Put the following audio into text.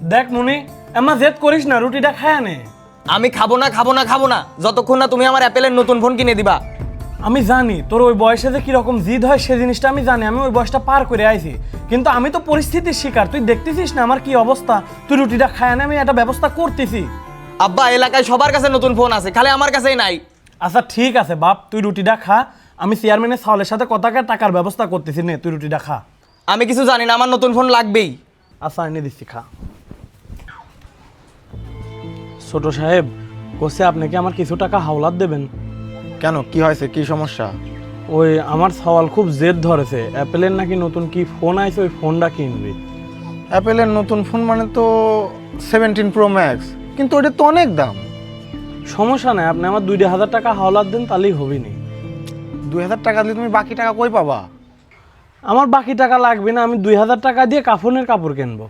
দেখ মুনি এমা জেদ করিস না, রুটিটা খায় নে। আমি খাবো না যতক্ষণ না তুমি আমার অ্যাপেলের নতুন ফোন কিনে দিবা। আমি জানি তোর ওই বয়সে যে কিরকম জিদ হয় সে জিনিসটা আমি জানি, আমি ওই বয়সটা পার করে আইছি, কিন্তু আমি তো পরিস্থিতির শিকার। তুই দেখতেছিস না আমার কি অবস্থা, তুই রুটিটা খায় না, আমি একটা ব্যবস্থা করতেছি। আব্বা এলাকায় সবার কাছে নতুন ফোন আছে, খালি আমার কাছেই নাই। আচ্ছা ঠিক আছে বাপ, তুই রুটিটা খা, আমি চেয়ারম্যানের সাওলের সাথে কথাকে টাকার ব্যবস্থা করতেছি, নে তুই রুটিটা খা। আমি কিছু জানি না, আমার নতুন ফোন লাগবেই। আচ্ছা এনে দিচ্ছি, খা। ছোট সাহেব কোসে আপনি কি আমার কিছু টাকা হাওলাত দেবেন? কেন, কি হয়েছে, কি সমস্যা? ওই আমার সওয়াল খুব জেদ ধরেছে, অ্যাপেলের নাকি নতুন কি ফোন আইছে, ওই ফোনটা কিনবি। অ্যাপেলের নতুন ফোন মানে তো 17 প্রো ম্যাক্স, কিন্তু ওটা তো অনেক দাম। সমস্যা নাই, আপনি আমার 2,000 টাকা হাওলাত দেন, তাহলেই হবিনি। 2000 টাকা দিলে তুমি বাকি টাকা কই পাবা? আমার বাকি টাকা লাগবে না, আমি 2,000 টাকা দিয়ে কাফনের কাপড় কিনবো।